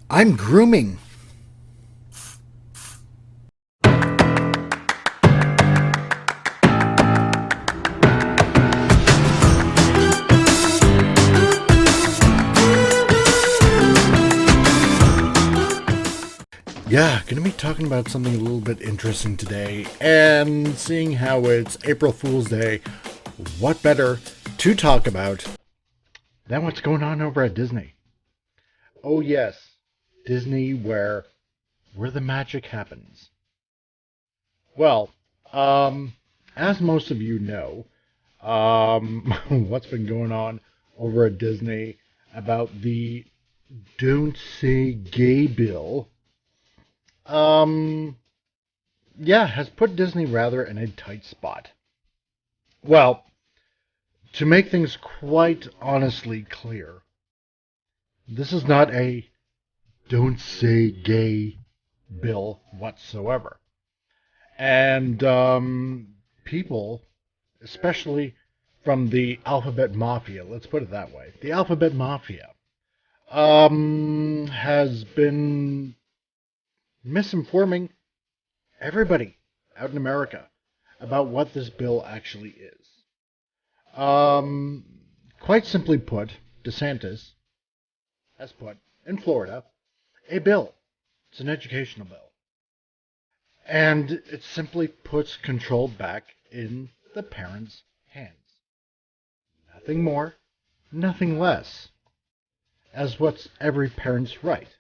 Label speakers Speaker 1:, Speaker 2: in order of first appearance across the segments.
Speaker 1: I'm grooming. Yeah, gonna be talking about something a little bit interesting today, and seeing how it's April Fool's Day, what better to talk about than what's going on over at Disney? Oh yes, Disney, where the magic happens. Well, as most of you know, what's been going on over at Disney about the Don't Say Gay bill, um, yeah, has put Disney rather in a tight spot. Well, to make things quite honestly clear, this is not a Don't Say Gay bill whatsoever. And people, especially from the Alphabet Mafia, let's put it that way, the Alphabet Mafia, has been misinforming everybody out in America about what this bill actually is. Um, Quite simply put, DeSantis has put in Florida a bill. It's an educational bill. And it simply puts control back in the parents' hands. Nothing more, nothing less, as what's every parent's right.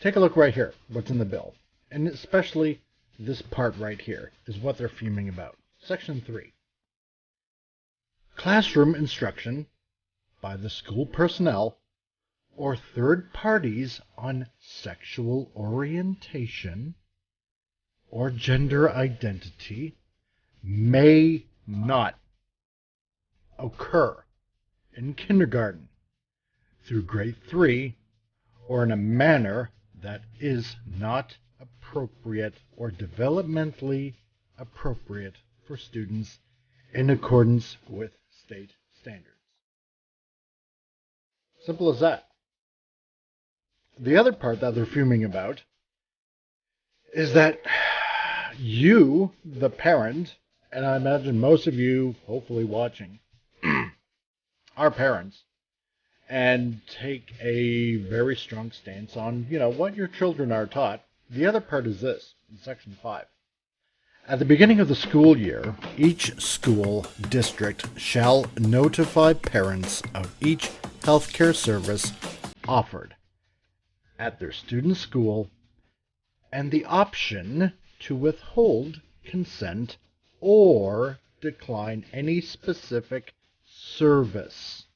Speaker 1: Take a look right here, what's in the bill. And especially this part right here is what they're fuming about. Section 3. Classroom instruction by the school personnel or third parties on sexual orientation or gender identity may not occur in kindergarten through grade 3 or in a manner that is not appropriate or developmentally appropriate for students in accordance with state standards. Simple as that. The other part that they're fuming about is that you, the parent, and I imagine most of you, hopefully watching, are parents, and take a very strong stance on, what your children are taught. The other part is this, in Section 5. At the beginning of the school year, each school district shall notify parents of each healthcare service offered at their student school and the option to withhold consent or decline any specific service.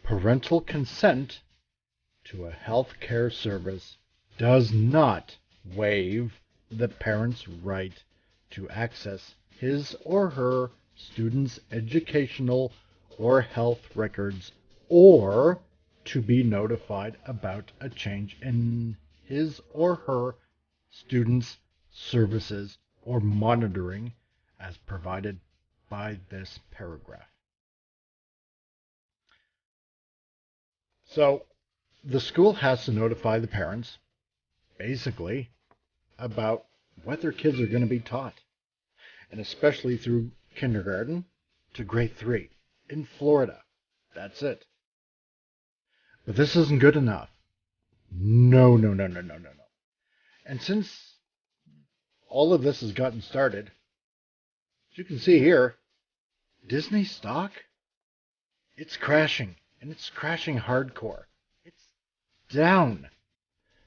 Speaker 1: Parental consent to a health care service does not waive the parent's right to access his or her student's educational or health records or to be notified about a change in his or her student's services or monitoring as provided by this paragraph. So the school has to notify the parents, basically, about what their kids are going to be taught, and especially through kindergarten to grade 3 in Florida. That's it. But this isn't good enough. No, no, no, no, no, no, no. And since all of this has gotten started, as you can see here, Disney stock, it's crashing, and it's crashing hardcore. It's down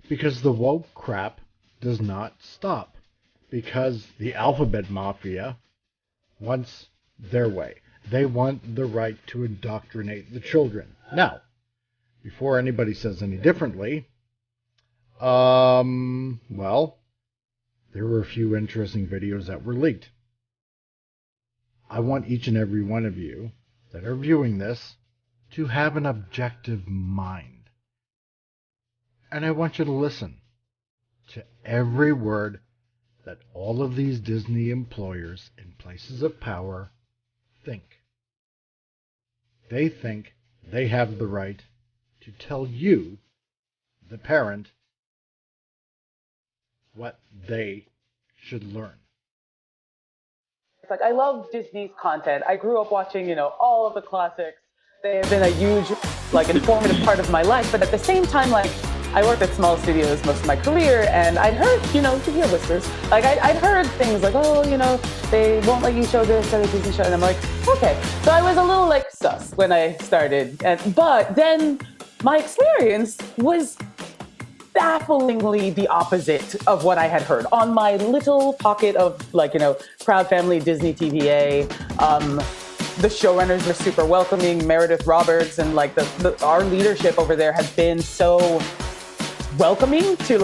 Speaker 1: because the woke crap does not stop, because the Alphabet Mafia wants their way. They want the right to indoctrinate the children. Now, before anybody says any differently, well, there were a few interesting videos that were leaked. I want each and every one of you that are viewing this to have an objective mind. And I want you to listen to every word that all of these Disney employers in places of power think. They think they have the right to tell you the parent, what they should learn.
Speaker 2: It's like, I love Disney's content. I grew up watching, all of the classics. They have been a huge, informative part of my life. But at the same time, I worked at small studios most of my career, and I'd heard, you hear whispers. I'd heard things like, they won't let you show this at a Disney show. And I'm like, okay. So I was a little, sus when I started. But then my experience was bafflingly the opposite of what I had heard on my little pocket of Proud Family Disney TVA. The showrunners were super welcoming. Meredith Roberts and our leadership over there has been so welcoming to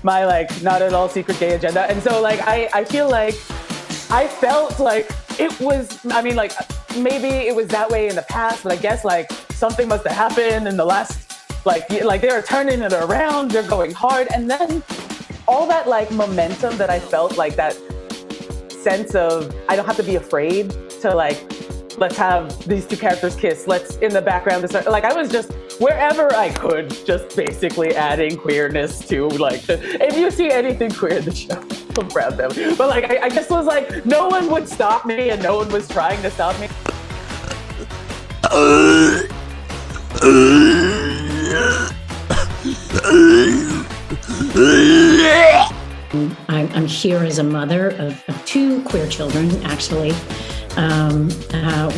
Speaker 2: my not at all secret gay agenda. And so I feel like I felt like it was, maybe it was that way in the past, but I guess something must have happened in the last they are turning it around, they're going hard. And then all that momentum that I felt, that sense of, I don't have to be afraid to let's have these two characters kiss. Let's in the background. I was just wherever I could, just basically adding queerness to if you see anything queer in the show, I'm proud of them. But I just was no one would stop me and no one was trying to stop me.
Speaker 3: I'm here as a mother of two queer children, actually.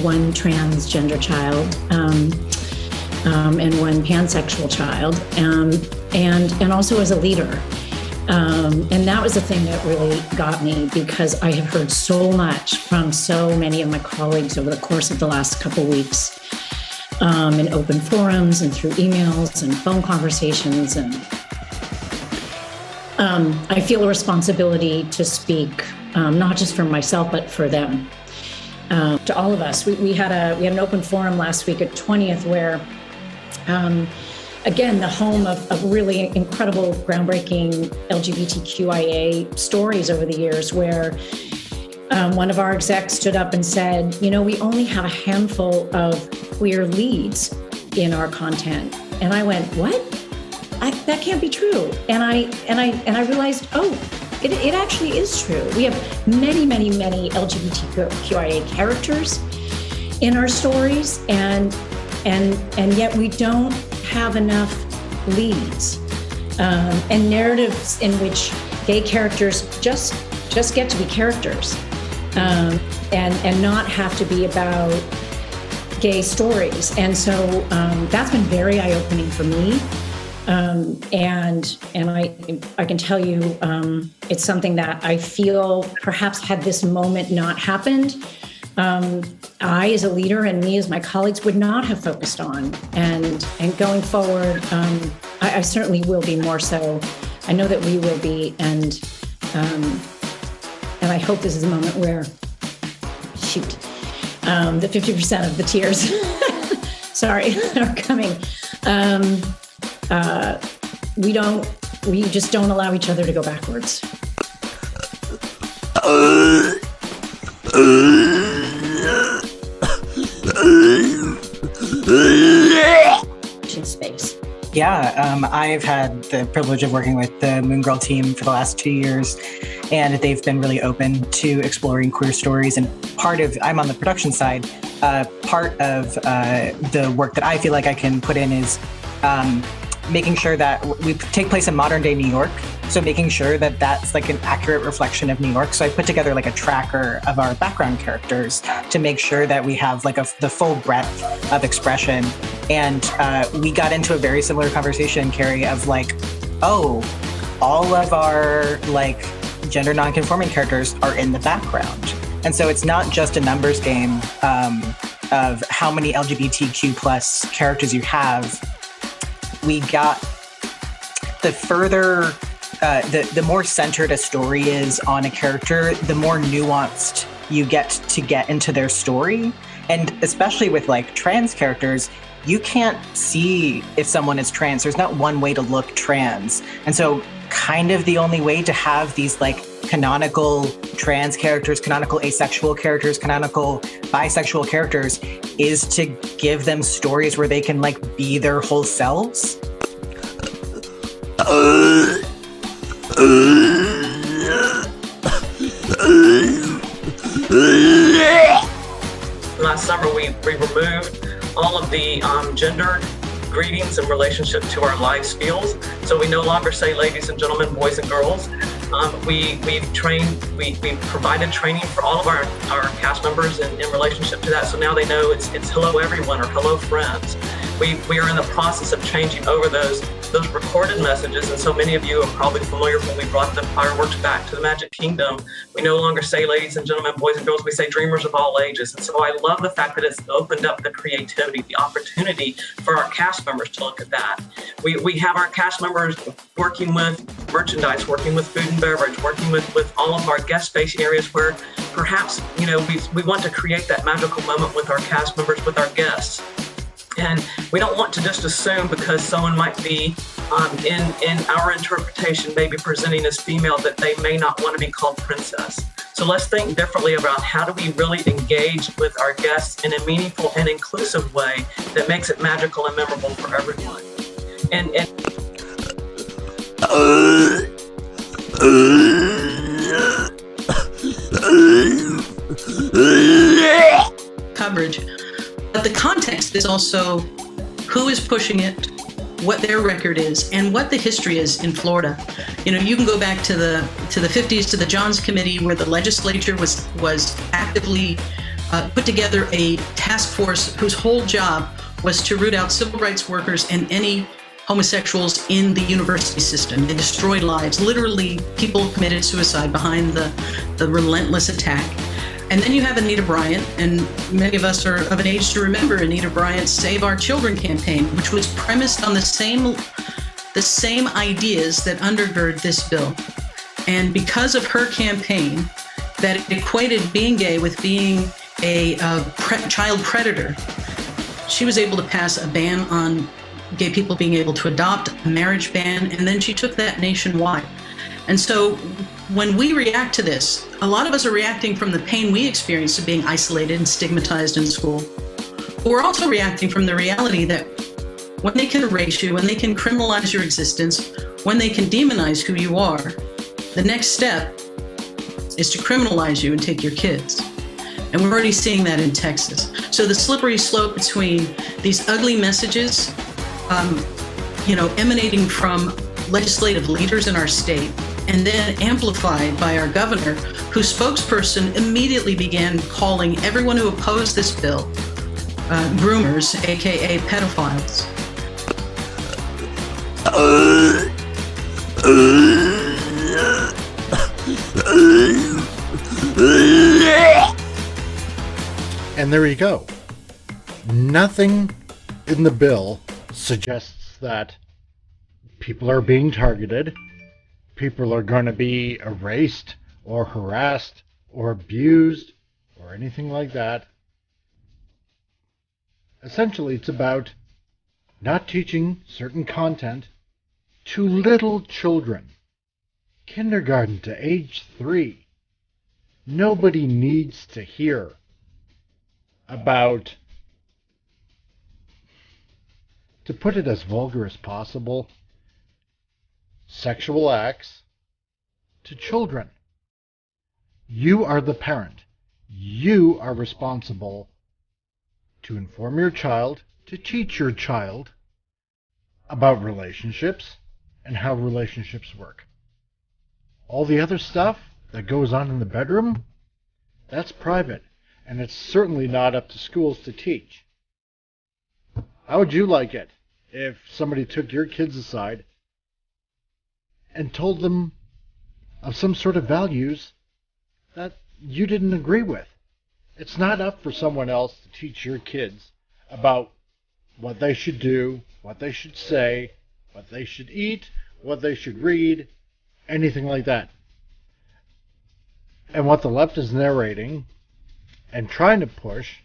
Speaker 3: One transgender child and one pansexual child, and also as a leader. And that was the thing that really got me, because I have heard so much from so many of my colleagues over the course of the last couple of weeks, in open forums and through emails and phone conversations. And I feel a responsibility to speak, not just for myself, but for them. To all of us. We had an open forum last week at 20th where, again, the home of really incredible, groundbreaking LGBTQIA stories over the years, where one of our execs stood up and said, we only have a handful of queer leads in our content. And I went, what? That can't be true. And I realized, it actually is true. We have many, many, many LGBTQIA characters in our stories, and yet we don't have enough leads and narratives in which gay characters just get to be characters and not have to be about gay stories. And so that's been very eye-opening for me. And I can tell you, it's something that I feel perhaps had this moment not happened, I as a leader and me as my colleagues would not have focused on. And going forward, I certainly will be more so. I know that we will be. And I hope this is a moment where, the 50% of the tears, sorry, are coming. We just don't allow each other to go backwards. Space.
Speaker 4: Yeah, I've had the privilege of working with the Moon Girl team for the last 2 years, and they've been really open to exploring queer stories. And I'm on the production side, part of the work that I feel like I can put in is making sure that we take place in modern day New York. So making sure that that's an accurate reflection of New York. So I put together a tracker of our background characters to make sure that we have the full breadth of expression. And we got into a very similar conversation, Carrie, of all of our gender nonconforming characters are in the background. And so it's not just a numbers game of how many LGBTQ plus characters you have. We got the further, the more centered a story is on a character, the more nuanced you get to get into their story. And especially with trans characters, you can't see if someone is trans. There's not one way to look trans. And so kind of the only way to have these canonical trans characters, canonical asexual characters, canonical bisexual characters is to give them stories where they can be their whole selves.
Speaker 5: Last summer, we removed all of the gendered greetings in relationship to our life skills. So we no longer say ladies and gentlemen, boys and girls. We've provided training for all of our cast members in relationship to that. So now they know it's hello everyone or hello friends. We are in the process of changing over those recorded messages, and so many of you are probably familiar when we brought the fireworks back to the Magic Kingdom. We no longer say ladies and gentlemen, boys and girls, we say dreamers of all ages. And so I love the fact that it's opened up the creativity, the opportunity for our cast members to look at that. We have our cast members working with merchandise, working with food and beverage, working with all of our guest facing areas where perhaps, we want to create that magical moment with our cast members, with our guests. And we don't want to just assume because someone might be, in our interpretation, maybe presenting as female, that they may not want to be called princess. So let's think differently about how do we really engage with our guests in a meaningful and inclusive way that makes it magical and memorable for everyone. And
Speaker 6: coverage. But the context is also who is pushing it, what their record is, and what the history is in Florida. You can go back to the 50s, to the Johns Committee, where the legislature was actively put together a task force whose whole job was to root out civil rights workers and any homosexuals in the university system. They destroyed lives. Literally, people committed suicide behind the relentless attack. And then you have Anita Bryant, and many of us are of an age to remember Anita Bryant's Save Our Children campaign, which was premised on the same ideas that undergird this bill. And because of her campaign, that equated being gay with being a child predator, she was able to pass a ban on gay people being able to adopt, a marriage ban, and then she took that nationwide. And so when we react to this, a lot of us are reacting from the pain we experienced of being isolated and stigmatized in school. But we're also reacting from the reality that when they can erase you, when they can criminalize your existence, when they can demonize who you are, the next step is to criminalize you and take your kids. And we're already seeing that in Texas. So the slippery slope between these ugly messages, emanating from legislative leaders in our state, and then amplified by our governor, whose spokesperson immediately began calling everyone who opposed this bill groomers, aka pedophiles.
Speaker 1: And there you go. Nothing in the bill suggests that people are being targeted, people are going to be erased or harassed or abused or anything like that. Essentially, it's about not teaching certain content to little children, kindergarten to age 3. Nobody needs to hear about, to put it as vulgar as possible, sexual acts to children. You are the parent. You are responsible to inform your child, to teach your child about relationships and how relationships work. All the other stuff that goes on in the bedroom, that's private, and it's certainly not up to schools to teach. How would you like it if somebody took your kids aside and told them of some sort of values that you didn't agree with? It's not up for someone else to teach your kids about what they should do, what they should say, what they should eat, what they should read, anything like that. And what the left is narrating and trying to push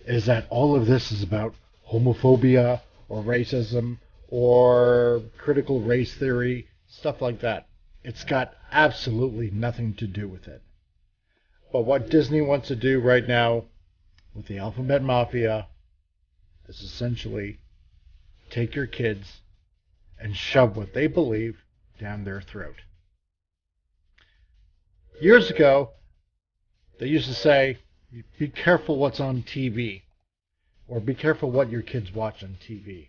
Speaker 1: is that all of this is about homophobia or racism or critical race theory, stuff like that. It's got absolutely nothing to do with it. But what Disney wants to do right now with the Alphabet Mafia is essentially take your kids and shove what they believe down their throat. Years ago, they used to say, be careful what's on TV, or be careful what your kids watch on TV.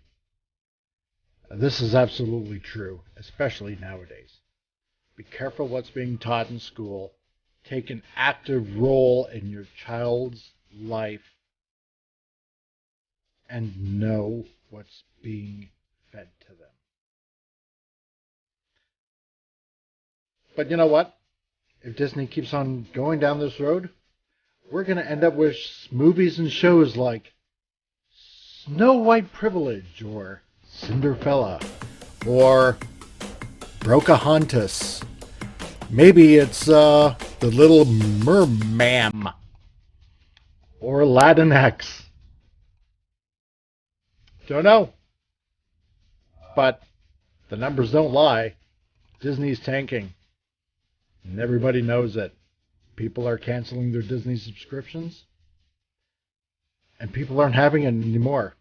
Speaker 1: This is absolutely true, especially nowadays. Be careful what's being taught in school. Take an active role in your child's life and know what's being fed to them. But you know what? If Disney keeps on going down this road, we're going to end up with movies and shows like Snow White Privilege or Cinderella or Pocahontas. Maybe it's The Little Merman or Aladdin X. Don't know. But the numbers don't lie. Disney's tanking. And everybody knows it. People are canceling their Disney subscriptions. And people aren't having it anymore.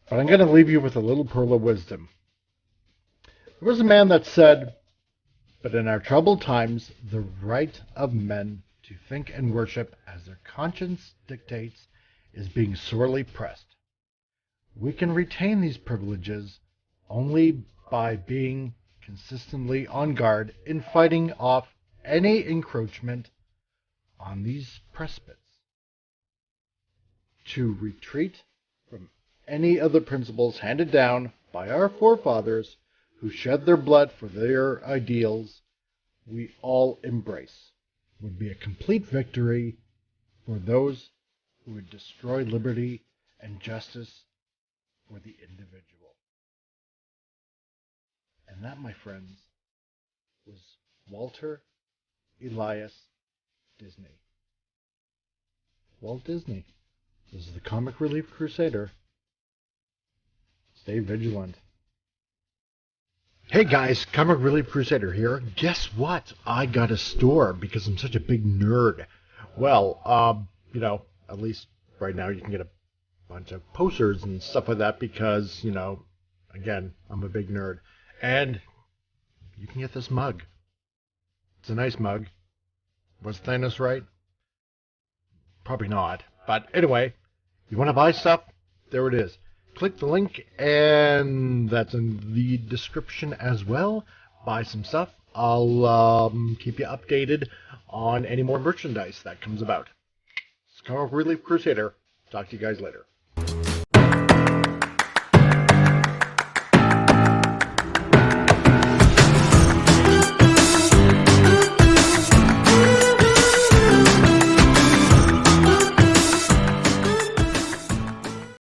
Speaker 1: But I'm going to leave you with a little pearl of wisdom. There was a man that said, "But in our troubled times, the right of men to think and worship as their conscience dictates is being sorely pressed. We can retain these privileges only by being consistently on guard in fighting off any encroachment on these precepts. To retreat from any of the principles handed down by our forefathers who shed their blood for their ideals we all embrace would be a complete victory for those who would destroy liberty and justice for the individual." And that, my friends, was Walter Elias Disney. Walt Disney. This is the Comic Relief Crusader. Stay vigilant. Hey guys, Comic Relief Crusader here. Guess what? I got a store because I'm such a big nerd. Well, at least right now you can get a bunch of posters and stuff like that because, again, I'm a big nerd. And you can get this mug. It's a nice mug. Was Thanos right? Probably not. But anyway, you want to buy stuff? There it is. Click the link, and that's in the description as well. Buy some stuff. I'll keep you updated on any more merchandise that comes about. It's Comic Relief Crusader. Talk to you guys later.